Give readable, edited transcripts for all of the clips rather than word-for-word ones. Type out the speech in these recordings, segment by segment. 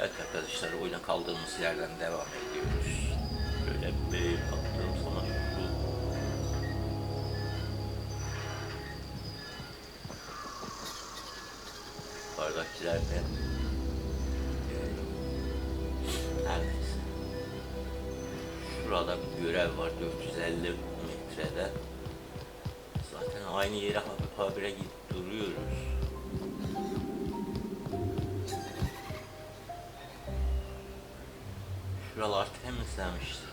Evet arkadaşlar, oyuna kaldığımız yerden devam ediyoruz. Böyle bir baktığım zaman şu yukarıdakilerden her neyse. Şurada bir görev var 450 metrede. Zaten aynı yere habire gidip duruyoruz. Şuralar temizlemiştik.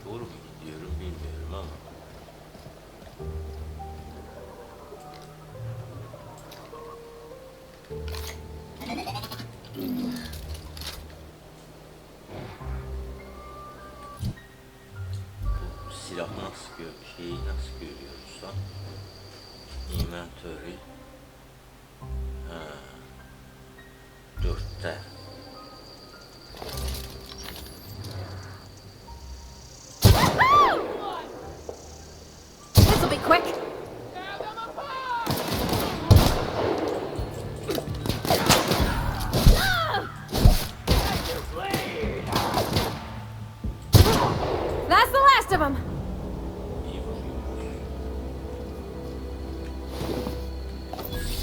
Doğru mu gidiyorum bilmiyorum ama. Silah nasıl şeyi nasıl görüyoruz lan? Inventory. Ha. 4'te. This'll be quick. That's the last of them.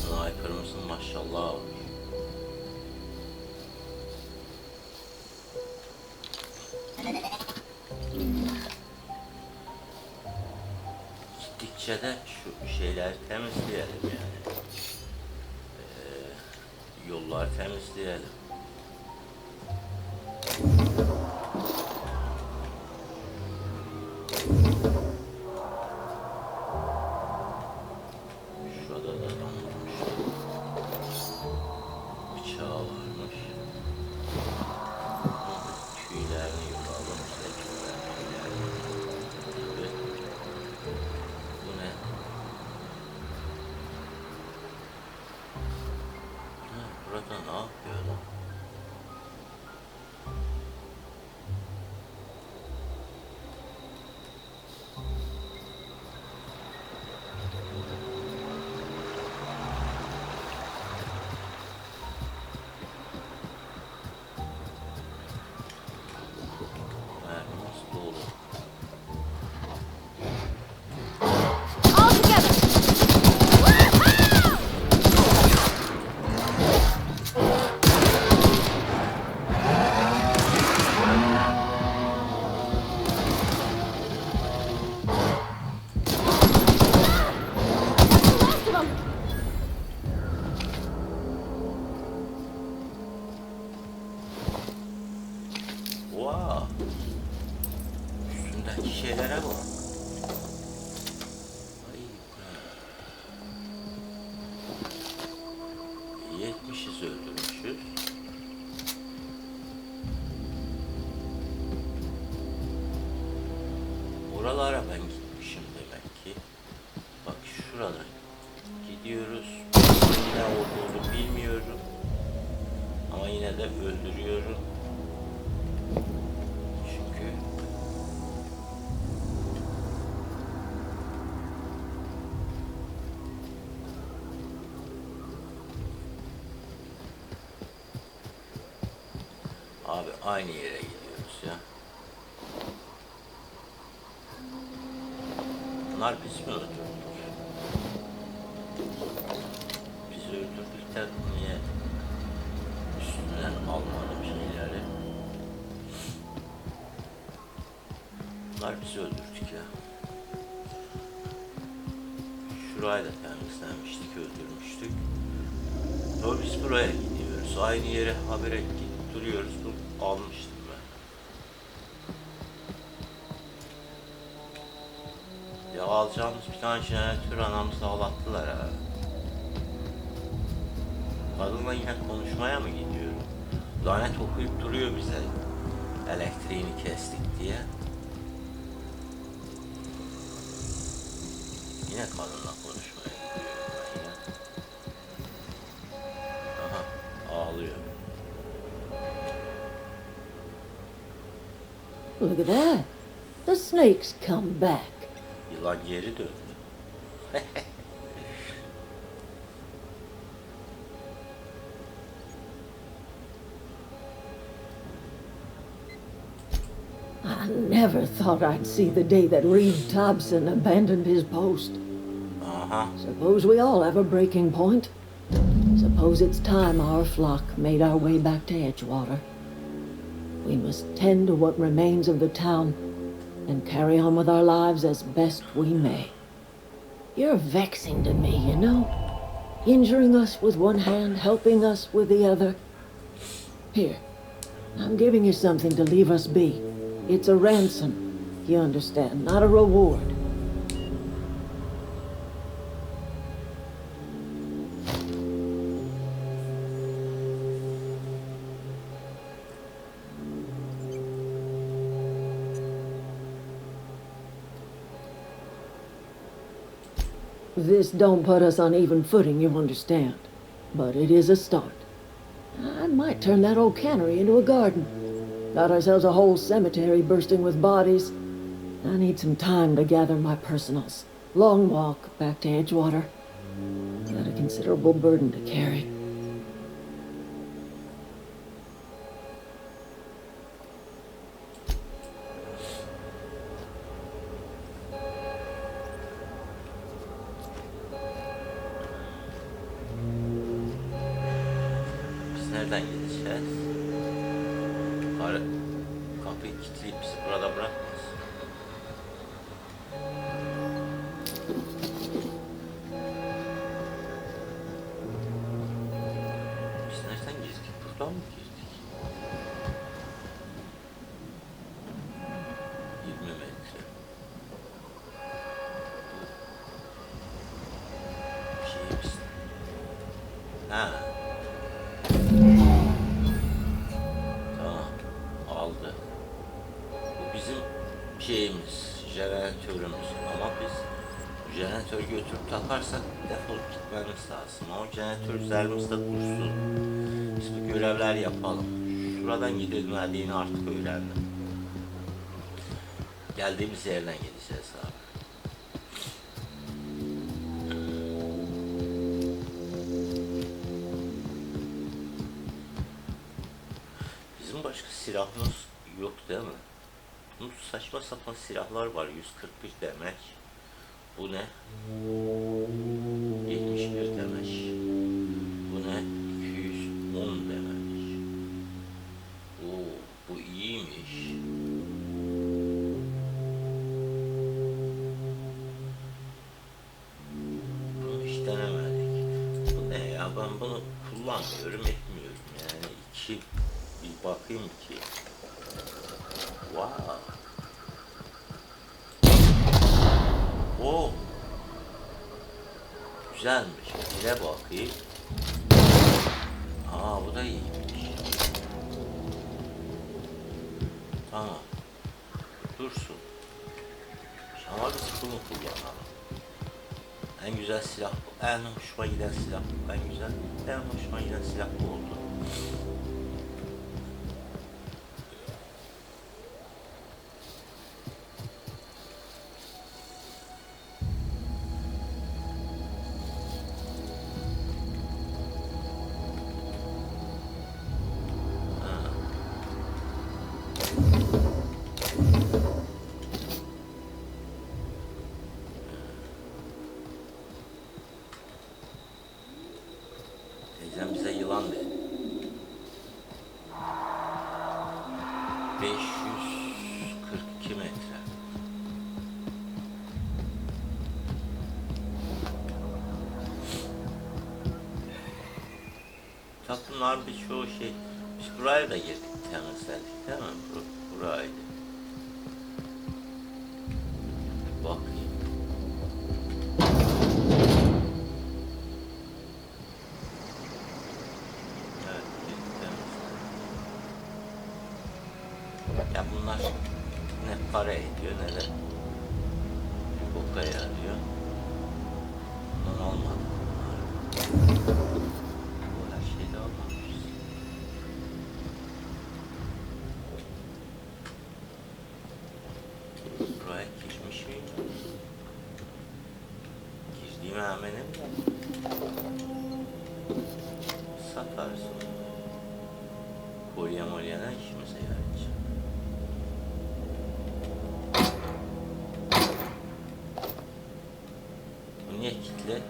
Sniper'ımızın maşallah olmuş. Gittikçe de şu şeyleri temizleyelim yani. Yollar temizleyelim. Şurada da adam varmış. Bıçağı varmış. Tüylerini yuvalım işte. Tüylerini. Evet. Bu ne? Ha, burada ne yapıyor lan? Mermimiz dolu. All together. Last of them. Wow. Üstündeki şeylere bak. Ay, bu ne? 70'iz öldürmüşüz. Oralara ben gitmişim demek ki. Bak şurada gidiyoruz. Ne olduğunu bilmiyorum. Ama yine de öldürüyorum. Çünkü abi aynı yere gidiyoruz ya. Bunlar biz mi öldürdük? Biz öldürdük de niye üstünden almadım şeyleri? Bunlar bizi öldürdük ya. Şurayı da temizlemiştik, öldürmüştük. Sonra biz buraya gidiyoruz. Aynı yere habire gidip duruyoruz. Bu almıştım ben. Ya alacağımız bir tane jeneratör anamızı ağlattılar ha. Kadınla yine konuşmaya mı gidiyorum? Lanet okuyup duruyor bize. Elektriğini kestik diye. Yine kadınla konuşmaya gidiyorum ben ya. Aha, ağlıyor. Look at that. The snake's come back. Yılan geri döndü. I never thought I'd see the day that Reed Thompson abandoned his post. Suppose we all have a breaking point. Suppose it's time our flock made our way back to Edgewater. We must tend to what remains of the town and carry on with our lives as best we may. You're vexing to me, you know. Injuring us with one hand, helping us with the other. Here, I'm giving you something to leave us be. It's a ransom, you understand, not a reward. This don't put us on even footing, you understand. But it is a start. I might turn that old cannery into a garden. Got ourselves a whole cemetery bursting with bodies. I need some time to gather my personals. Long walk back to Edgewater. Got a considerable burden to carry. Biz nereden gideceğiz? Yukarı kapıyı kilitleyip bizi burada bırakmaz. Biz nereden girdik? Buradan mı girdik? 20 metre. Bir şey misin? Ha. Tamam. Aldı. Bu bizim şeyimiz, jeneratörümüz. Ama biz jeneratörü götürüp takarsak defolup gitmemiz lazım. Ama jeneratör üzerimizde dursun. Biz bu görevler yapalım. Şuradan gidelim, verdiğini artık öğrendim. Geldiğimiz yerden gideceğiz abi. Bizim başka silahımız yok değil mi? Bu saçma sapan silahlar var. 141 demek. Bu ne? 71 demek. Bu ne? 210 demek. Oo, bu iyiymiş. Bunu hiç denemedik. Bu ne ya? Ben bunu kullanmıyorum, etmiyorum. Yani bir bakayım ki. Wow. Oh. Güzelmiş. Bir de bakayım. Aa, bu da iyiymiş. Tamam. Dursun. Ama biz bunu kullanalım. En güzel silah bu. En hoşuma giden silah bu. En hoşuma giden silah bu oldu. Teyzem bize yılan dedi. 542 metre. Bunlar birçoğu şey. Biz buraya da girdik, temizledik değil mi? Buraydı. Bakayım. Evet, temizledik. Ya bunlar ne para ediyor ne de boka yarıyor. Bundan olmadı. Bu her şeyde olmamış. satarız onu. Kolye molyana işimize yarayacak. Bu niye kilitli?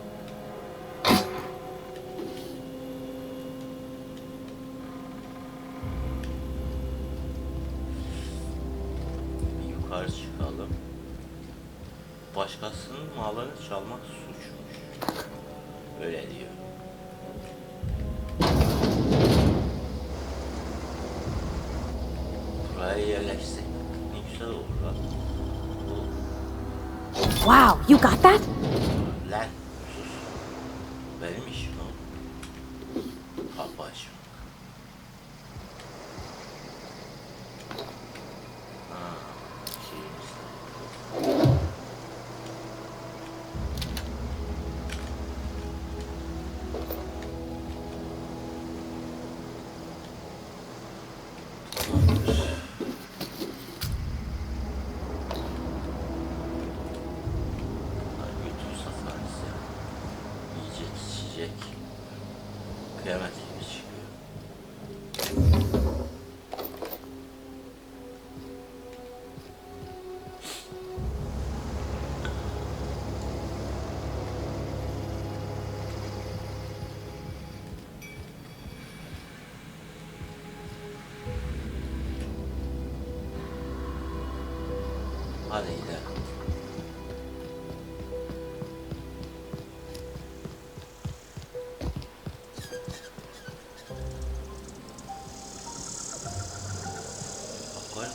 Bir yukarı çıkalım. Başkasının malını çalmak suçmuş. Öyle diyor. Buraya yerleşsek ne güzel olur lan. Wow, you got that? Lan sus. Benim işim o. Kapı açmak. Ha, şeyimiz de. Kıyamet gibi çıkıyor. Hadi gidelim.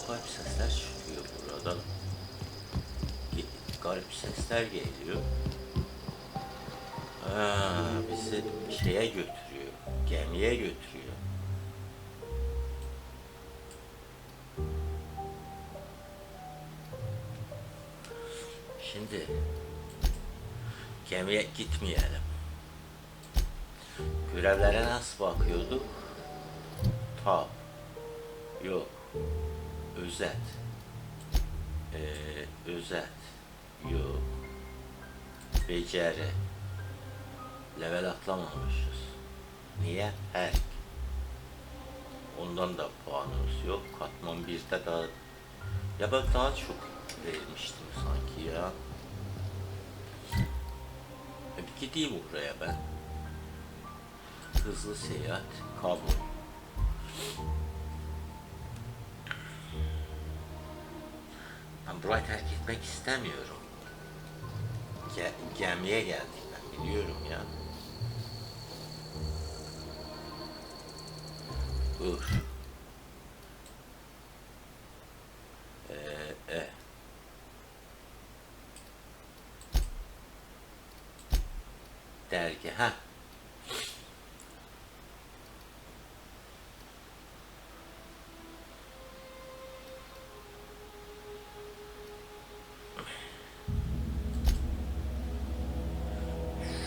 Garip sesler çıkıyor buradan. Garip sesler geliyor. Bizi şeye götürüyor. Gemiye götürüyor. Şimdi gemiye gitmeyelim. Görevlere nasıl bakıyorduk? Tab. Yok. Özet. Özet. Yok. Beceri. Level atlamamışız. Niye? Her. Ondan da puanımız yok. Katman 1'de daha... Ya ben daha çok vermiştim sanki ya. Bir gideyim oraya ben. Hızlı seyahat. Kabul. Ben burayı terk etmek istemiyorum. Gemiye geldik ben biliyorum ya. Dur. Dergi ha.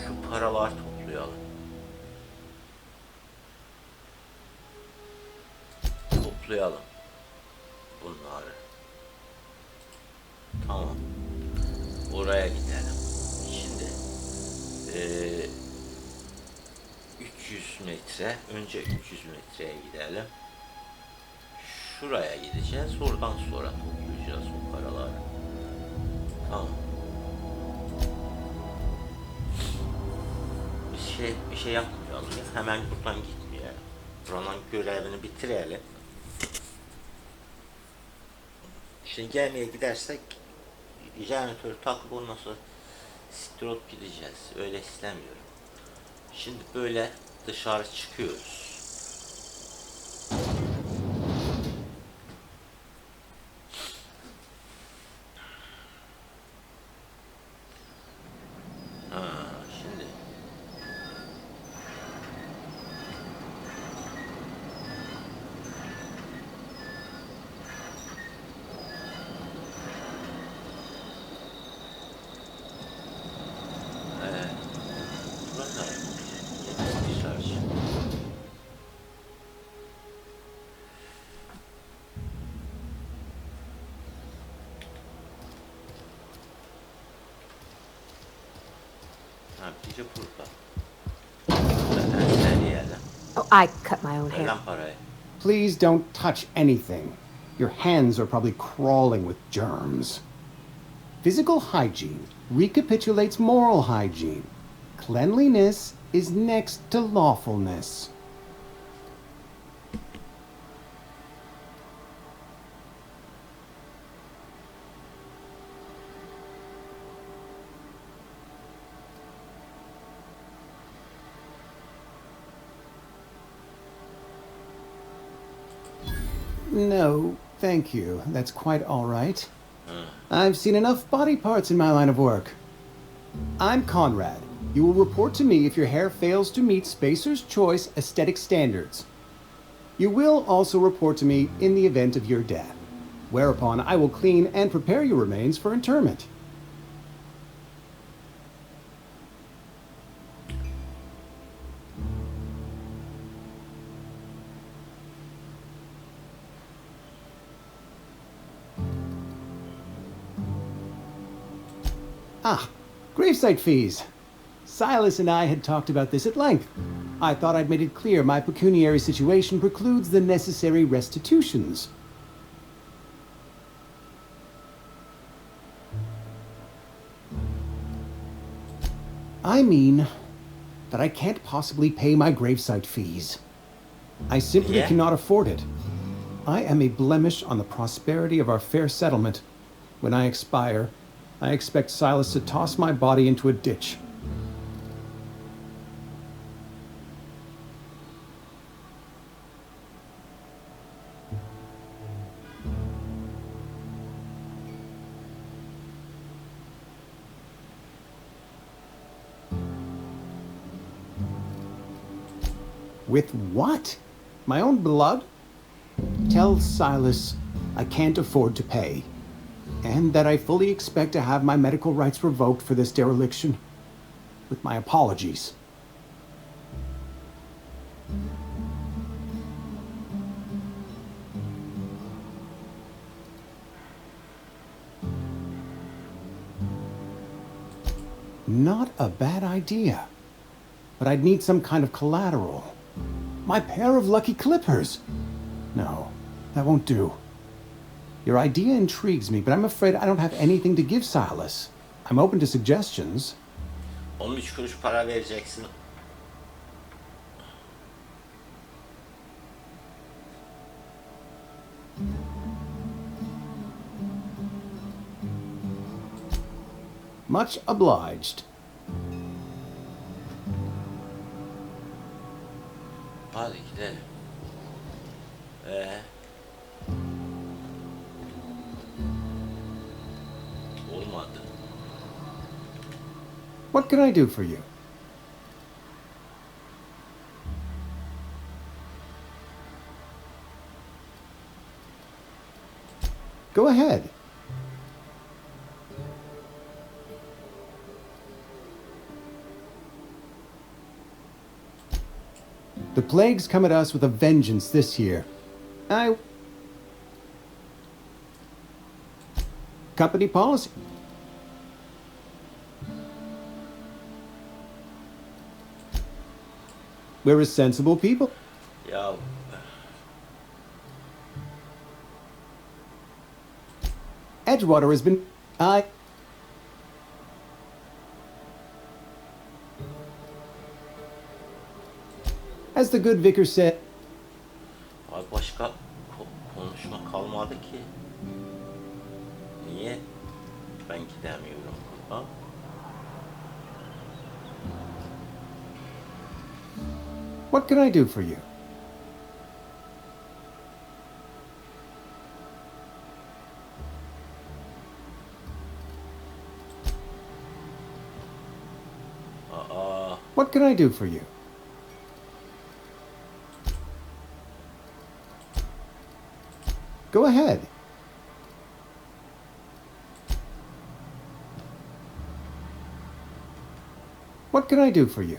Şu paralar toplayalım. Toplayalım bunları. Tamam. Oraya gidelim. Şimdi 300 metre. Önce 300 metreye gidelim. Şuraya gideceğiz. Oradan sonra toplayacağız o paraları. Tamam. Bir şey yapmayalım ya. Hemen buradan gitmeyelim. Buranın görevini bitirelim. Şimdi gemiye gidersek jeneratörü takıp ondan sonra siktir olup gideceğiz. Öyle istemiyorum. Şimdi böyle dışarı çıkıyoruz. Şimdi biri burada. I cut my own Ver hair. lan parayı. Please don't touch anything. Your hands are probably crawling with germs. Physical hygiene recapitulates moral hygiene. Cleanliness is next to lawfulness. No, thank you. That's quite all right. I've seen enough body parts in my line of work. I'm Conrad. You will report to me if your hair fails to meet Spacer's Choice aesthetic standards. You will also report to me in the event of your death, whereupon I will clean and prepare your remains for interment. Ah, gravesite fees. Silas and I had talked about this at length. I thought I'd made it clear my pecuniary situation precludes the necessary restitutions. I mean that I can't possibly pay my gravesite fees. I simply cannot afford it. I am a blemish on the prosperity of our fair settlement. When I expire, I expect Silas to toss my body into a ditch. With what? My own blood? Tell Silas I can't afford to pay, and that I fully expect to have my medical rights revoked for this dereliction. With my apologies. Not a bad idea, but I'd need some kind of collateral. My pair of lucky clippers. No, that won't do. Your idea intrigues me, but I'm afraid I don't have anything to give Silas. I'm open to suggestions. 13 kuruş para vereceksin. Much obliged. Hadi gidelim. Olmadı. What can I do for you? Go ahead. The plague's come at us with a vengeance this year. Company policy. We're a sensible people. Ya Edgewater has been... As the good vicar said... abi başka konuşma kalmadı ki. Niye ben gidemiyorum? Ha? What can I do for you? What can I do for you? Go ahead. What can I do for you?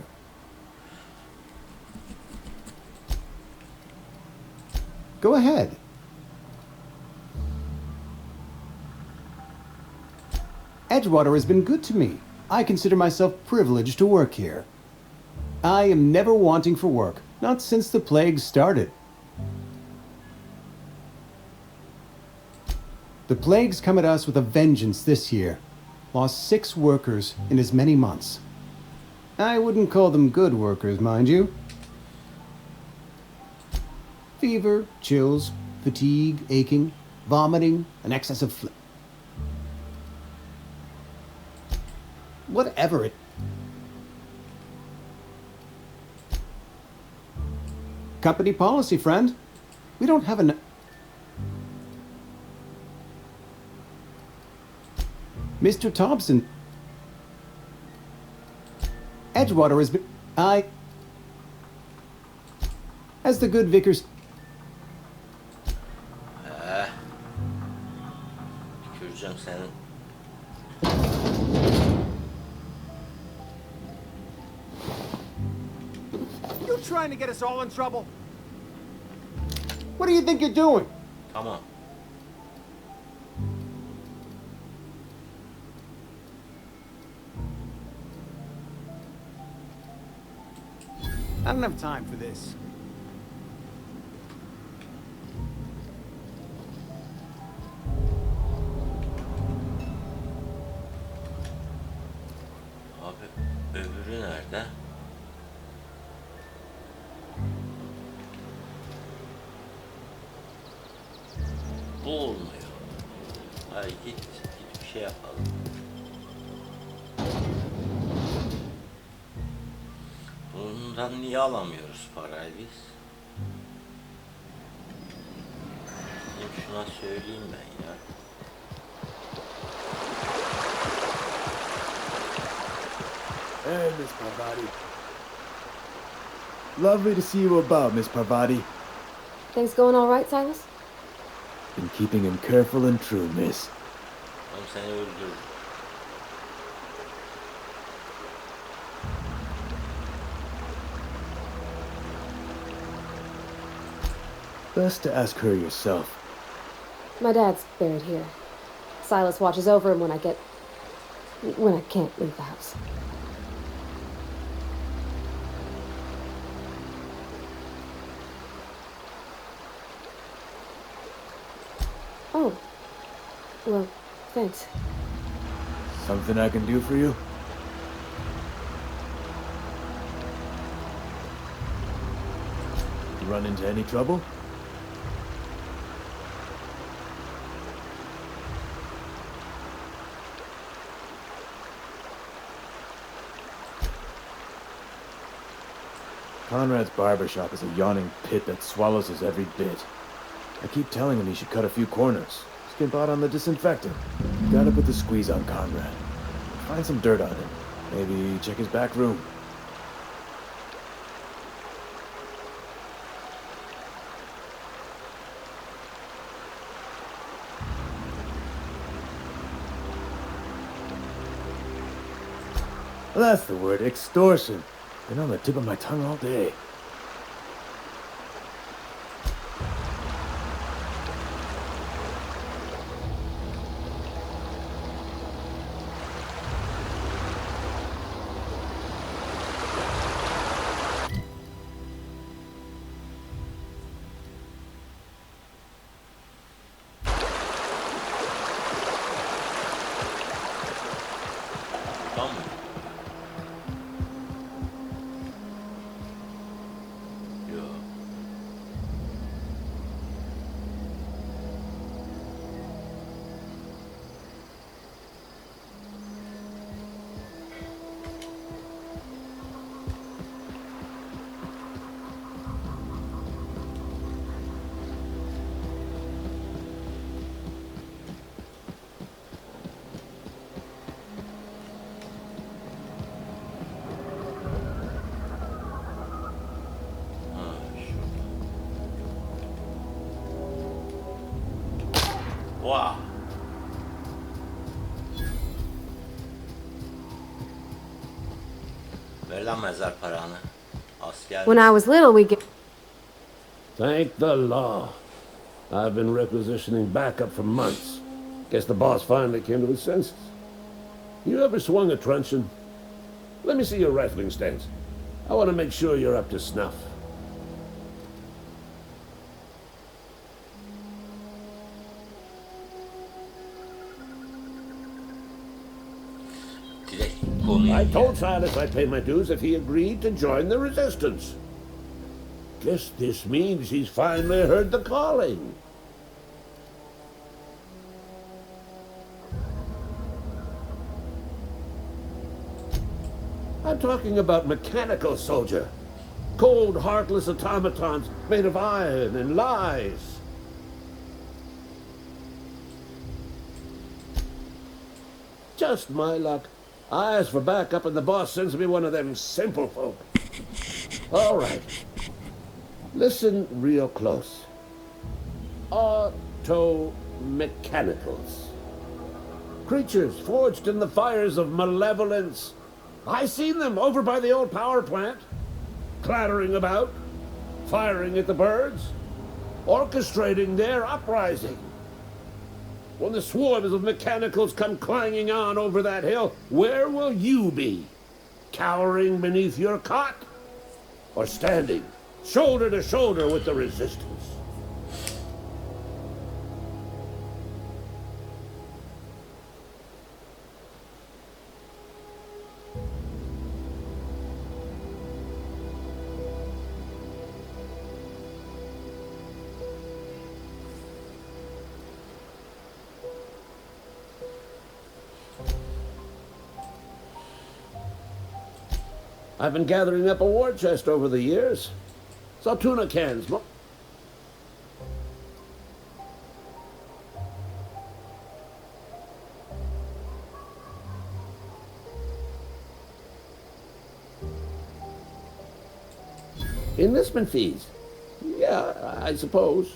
Go ahead. Edgewater has been good to me. I consider myself privileged to work here. I am never wanting for work, Not since the plague started. The plague's come at us with a vengeance this year. Lost 6 workers in as many months. I wouldn't call them good workers, mind you. Fever, chills, fatigue, aching, vomiting, an excess of whatever it... Company policy, friend. We don't have enough... Mr. Thompson... Edgewater has been... As the good vicar's... Tüküreceğim senin. You trying to get us all in trouble? What do you think you're doing? Come on. I don't have time for this. Abi öbürü nerede? Bu olmuyor. Hayır git bir şey yapalım. Bundan niye alamıyoruz parayı biz? Gideyim şuna söyleyeyim ben ya. Hey, Miss Parvati. Lovely to see you about, Miss Parvati. Things going all right, Silas? Been keeping him careful and true, miss. Oğlum seni öldürürüm. Best to ask her yourself. My dad's buried here. Silas watches over him when I can't leave the house. Oh. Well, thanks. Something I can do for you? You run into any trouble? Conrad's barbershop is a yawning pit that swallows his every bit. I keep telling him he should cut a few corners. Skimp out on the disinfectant. Gotta put the squeeze on Conrad. Find some dirt on him. Maybe check his back room. Well, that's the word, extortion. Been on the tip of my tongue all day. Tamam mı? Yok. Wow. Ver lan mezar paranı. Asker. When I was little, we get... Thank the law. I've been requisitioning backup for months. Guess the boss finally came to his senses. You ever swung a truncheon? Let me see your rifling stance. I want to make sure you're up to snuff. konuya I told gel. Silas I'd pay my dues if he agreed to join the resistance. Guess this means he's finally heard the calling. I'm talking about mechanical soldier. Cold, heartless automatons made of iron and lies. Just my luck. I ask for backup and the boss sends me one of them simple folk. All right. Listen real close. Auto-mechanicals. Creatures forged in the fires of malevolence. I seen them over by the old power plant. Clattering about, firing at the birds, orchestrating their uprising. When the swarms of mechanicals come clanging on over that hill, where will you be? Cowering beneath your cot? Or standing, shoulder to shoulder with the resistance? I've been gathering up a war chest over the years. Saw tuna cans. Enlistment fees. Yeah, I suppose.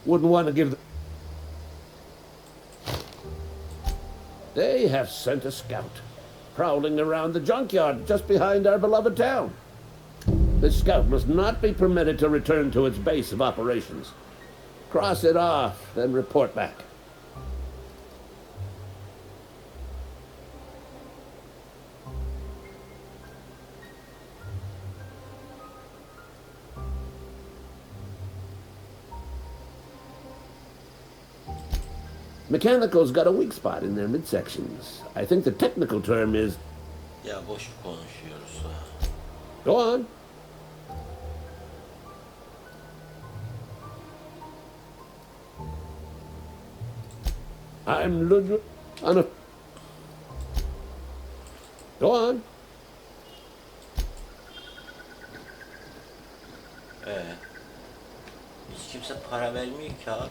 Wouldn't want to give them. They have sent a scout. Prowling around the junkyard just behind our beloved town. This scout must not be permitted to return to its base of operations. Cross it off, then report back. Mechanicals got a weak spot in their midsections. I think the technical term is... Ya boş konuşuyoruz. Go on. I'm Ludwig... Go on. Hiç kimse para vermiyor ki abi.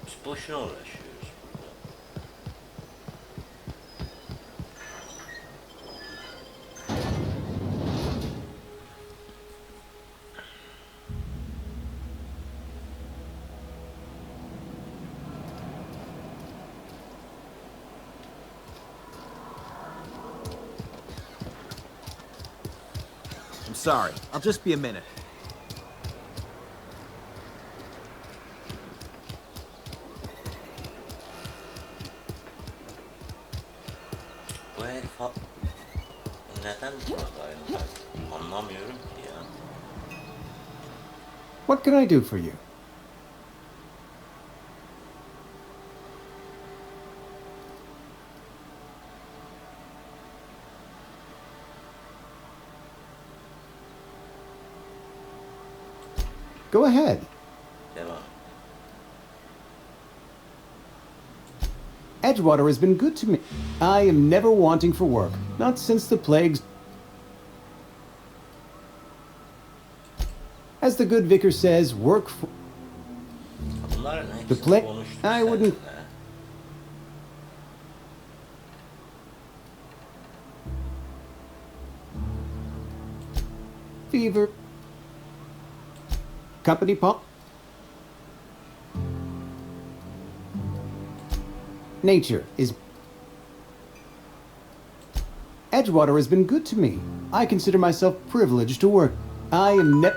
Biz boşuna uğraşıyoruz burada. I'm sorry. I'll just be a minute. Bu herif neden buradayım ben? Anlamıyorum ki ya. What can I do for you? Go ahead. Devam. Edgewater has been good to me. I am never wanting for work, not since the plagues. As the good vicar says, work for... Bunların The hepsini play... konuştuk I wouldn't... seninle. Fever. Company pop. Nature is... Edgewater has been good to me. I consider myself privileged to work. I am Abi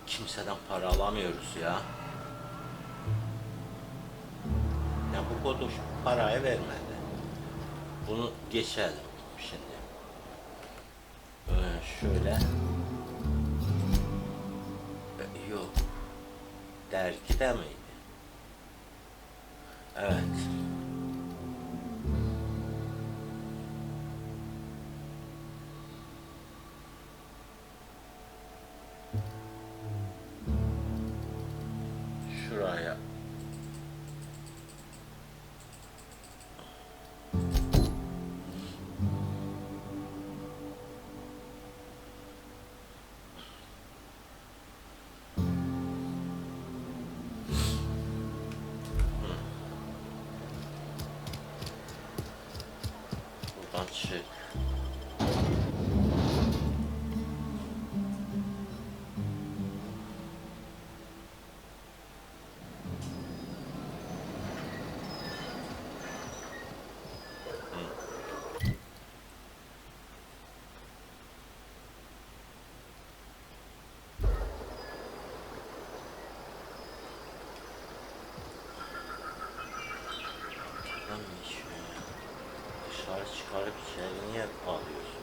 kimseden para alamıyoruz ya. Ya bu koduş parayı vermedi. Bunu geçelim şimdi. Şöyle. Yok. Dergide miydi? Evet. içeri niye alıyorsun?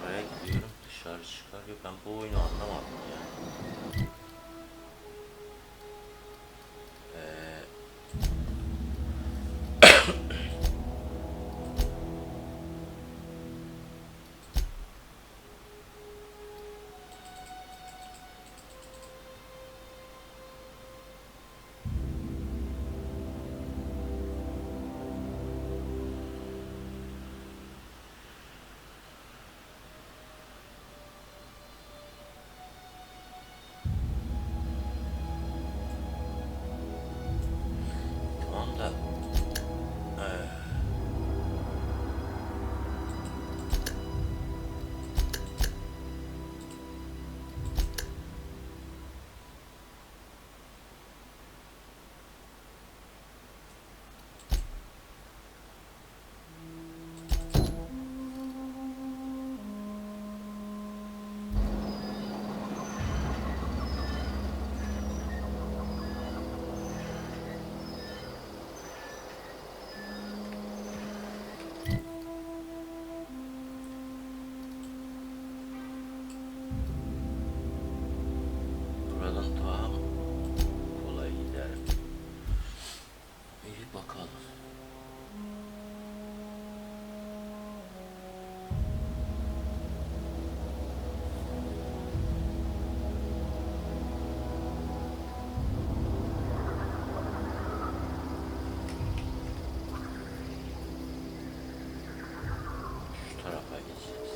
Buraya gidiyorum, dışarı çıkarıyor. Ben bu oyunu anlamadım ya. Tamam da buradan daha mı kolay giderim? İyi bakalım. Şu tarafa geçeceğiz.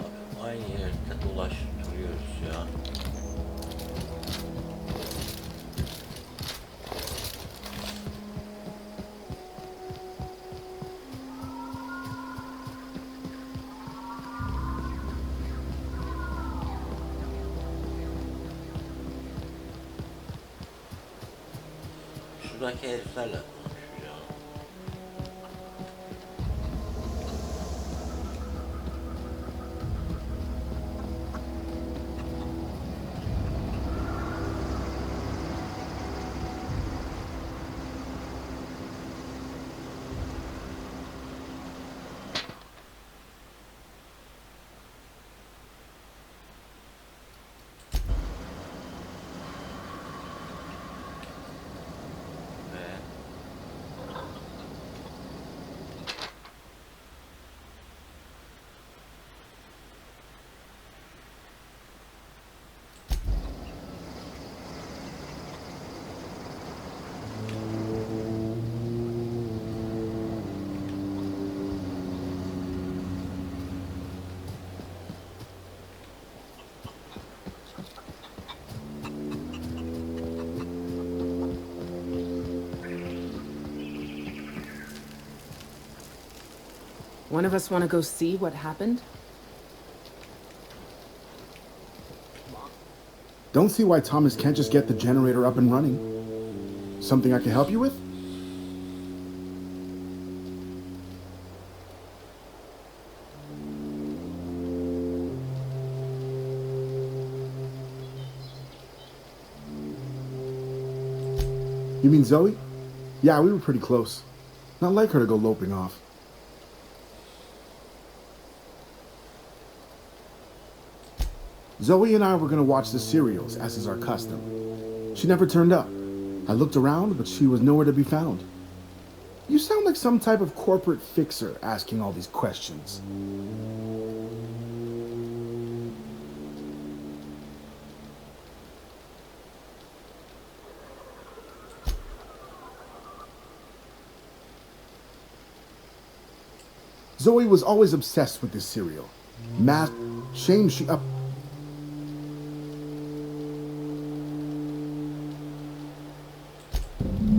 Abi aynı yerde dolaşıp duruyoruz ya. Şuradaki heriflerle konuşuyor. Ve One of us want to go see what happened? Don't see why Thomas can't just get the generator up and running. Something I can help you with? You mean Zoe? Yeah, we were pretty close. Not like her to go loping off. Zoe and I were gonna watch the serials, as is our custom. She never turned up. I looked around, but she was nowhere to be found. You sound like like some type of corporate fixer asking all these questions. Zoe was always obsessed with this cereal. Shame she up.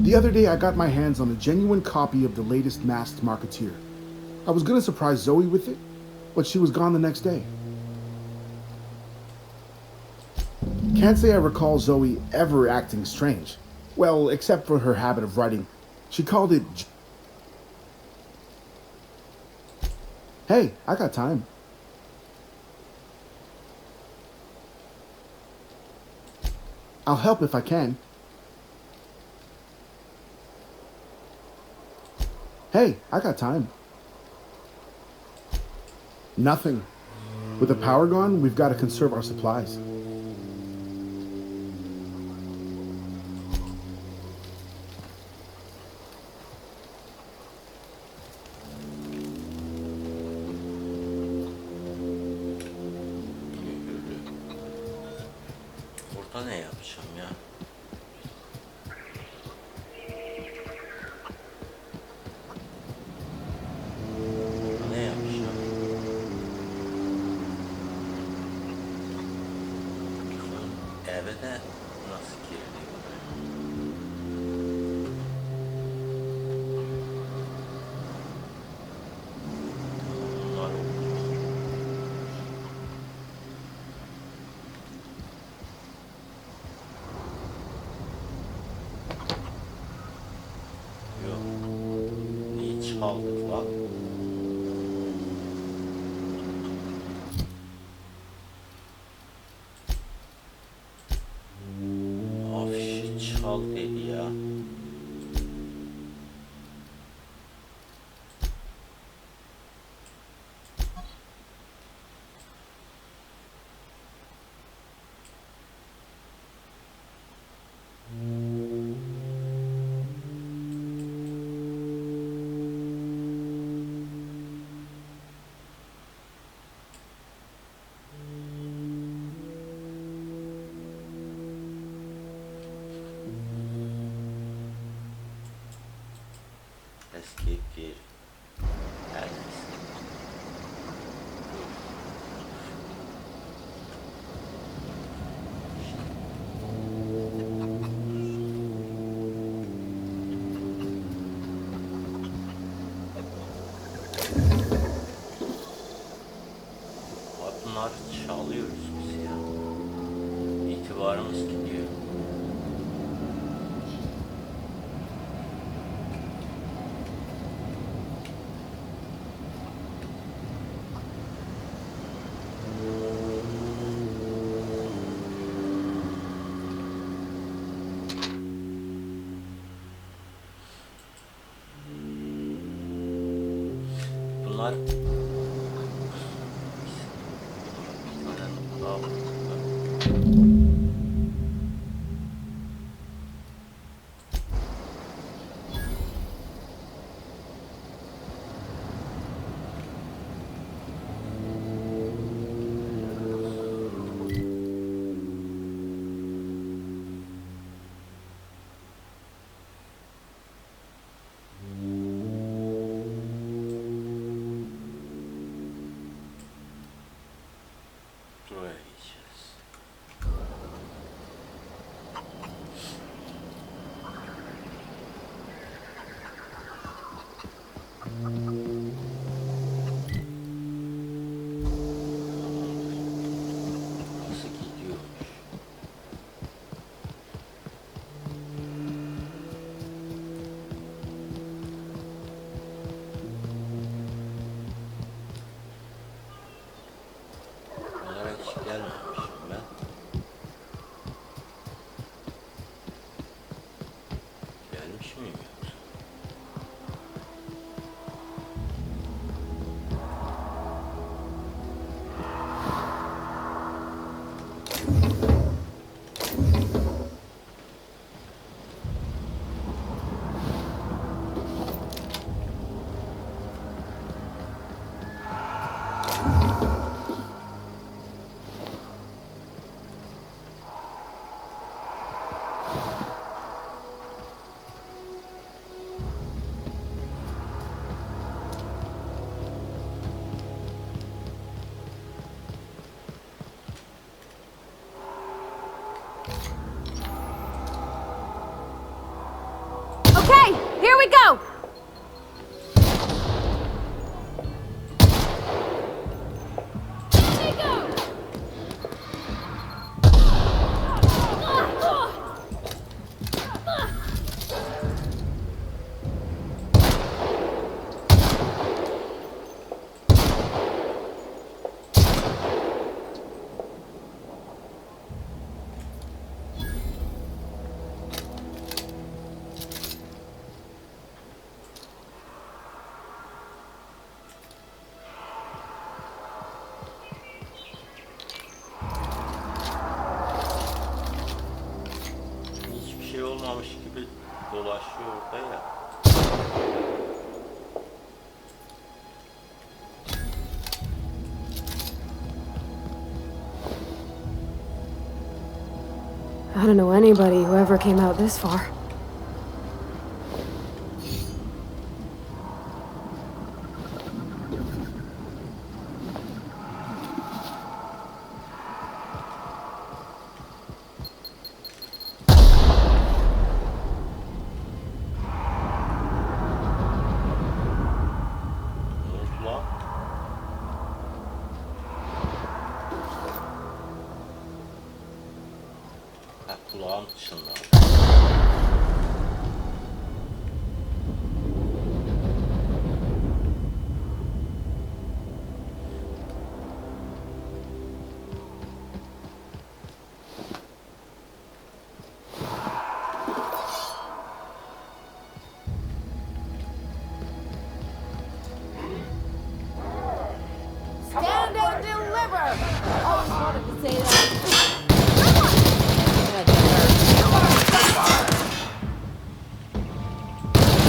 The other day I got my hands on a genuine copy of the latest Masked Marketeer. I was gonna surprise Zoe with it, but she was gone the next day. Can't say I recall Zoe ever acting strange. Well, except for her habit of writing. She called it... Hey, I got time. I'll help if I can. Hey, I got time. Nothing. With the power gone, we've got to conserve our supplies. Burada ne yapacağım ya? Ne yapacağım? Eve de nasıl girdi? Bunlar yok. Niye çaldık lan? Afişi çal dedi ya. Escape geri. Her neyse. Bak bunlar çalıyoruz biz ya. İtibarımız gidiyor. Bunlar Okay, here we go! Here we go! Hiçbir şey olmamış gibi dolaşıyor orada ya. I don't know anybody who ever came out this far. Ne oldu lan? Ha, kulağım dışında. Stand and deliver! Always wanted to say that.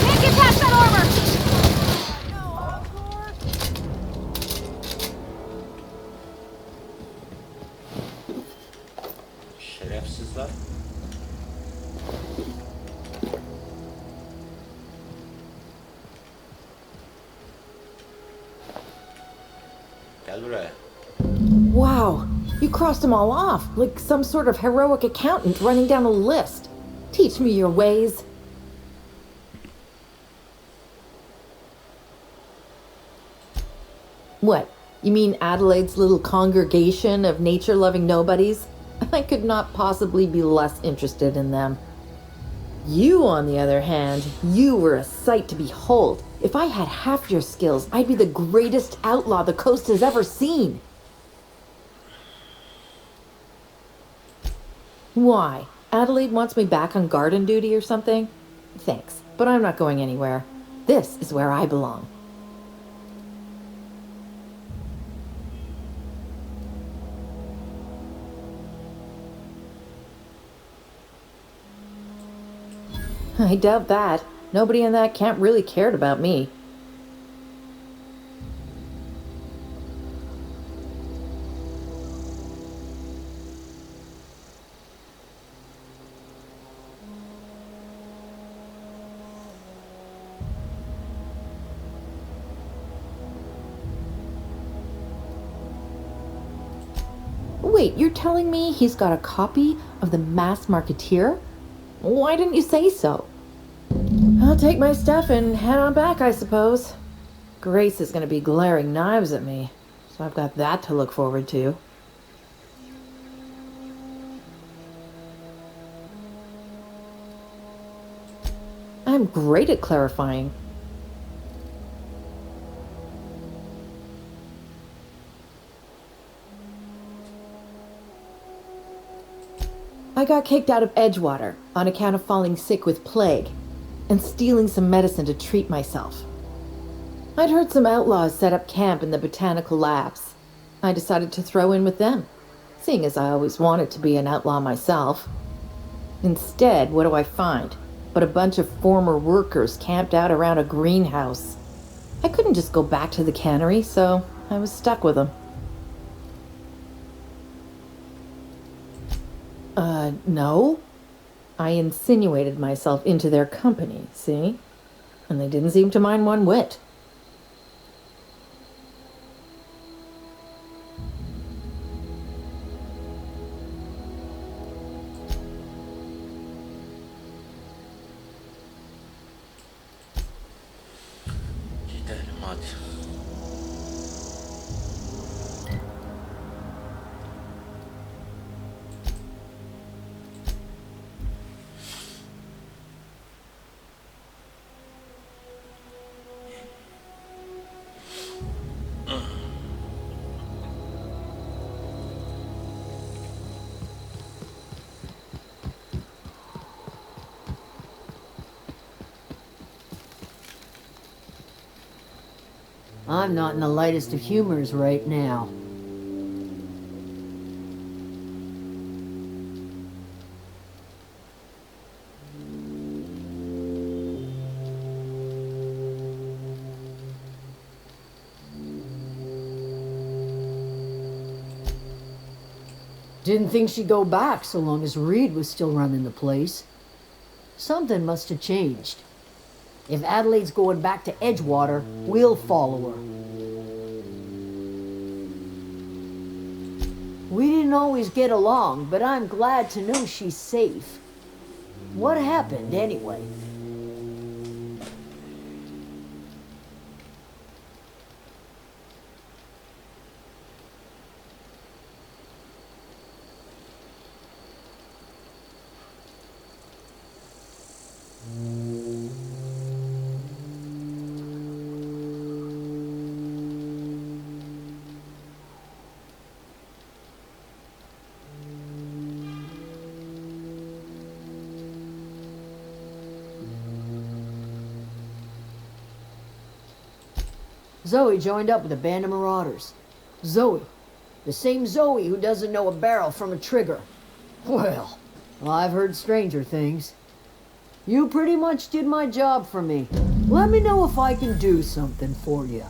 Can't get past that armor! Şerefsizler. Gel buraya. Wow, you crossed them all off, like some sort of heroic accountant running down a list. Teach me your ways. What? You mean Adelaide's little congregation of nature-loving nobodies? I could not possibly be less interested in them. You, on the other hand, you were a sight to behold. If I had half your skills, I'd be the greatest outlaw the coast has ever seen. Why? Adelaide wants me back on garden duty or something? Thanks, but I'm not going anywhere. This is where I belong. I doubt that. Nobody in that camp really cared about me. Wait, you're telling me he's got a copy of the Mass Marketeer? Why didn't you say so? I'll take my stuff and head on back, I suppose. Grace is going to be glaring knives at me, so I've got that to look forward to. I'm great at clarifying. I got kicked out of Edgewater on account of falling sick with plague and stealing some medicine to treat myself. I'd heard some outlaws set up camp in the botanical labs. I decided to throw in with them, seeing as I always wanted to be an outlaw myself. Instead, what do I find but a bunch of former workers camped out around a greenhouse? I couldn't just go back to the cannery, so I was stuck with them. No. I insinuated myself into their company, see? And they didn't seem to mind one whit. Hadi. I'm not in the lightest of humors right now. Didn't think she'd go back so long as Reed was still running the place. Something must have changed. If Adelaide's going back to Edgewater, we'll follow her. We didn't always get along, but I'm glad to know she's safe. What happened anyway? Zoe joined up with a band of marauders. Zoe. The same Zoe who doesn't know a barrel from a trigger. Well, I've heard stranger things. You pretty much did my job for me. Let me know if I can do something for you.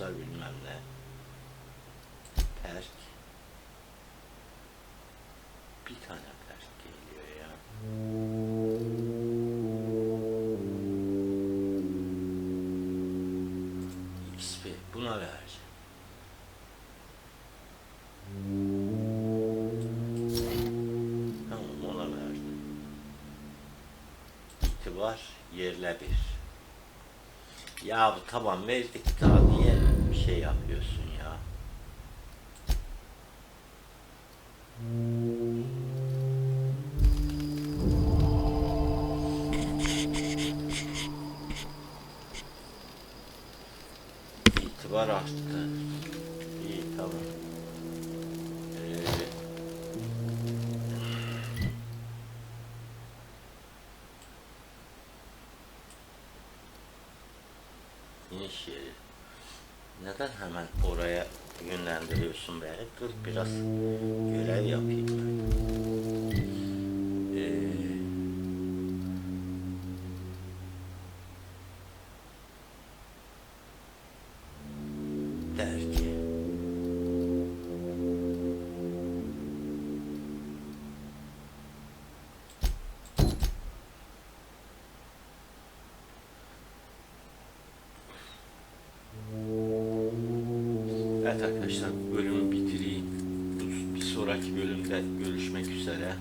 Bilmem ne. Perk. Bir tane perk geliyor ya. XP. Buna vereceğim. Tamam, ona verdim. İtibar yerle bir. Ya tamam verdik, daha niye bir şey yapıyorsun ya? İtibar arttı. İyi, tamam. İniş yeri. Neden hemen oraya yönlendiriyorsun beni? Dur biraz görev yapayım ben. Dergi. Evet arkadaşlar, bölümü bitireyim. Bir sonraki bölümde görüşmek üzere.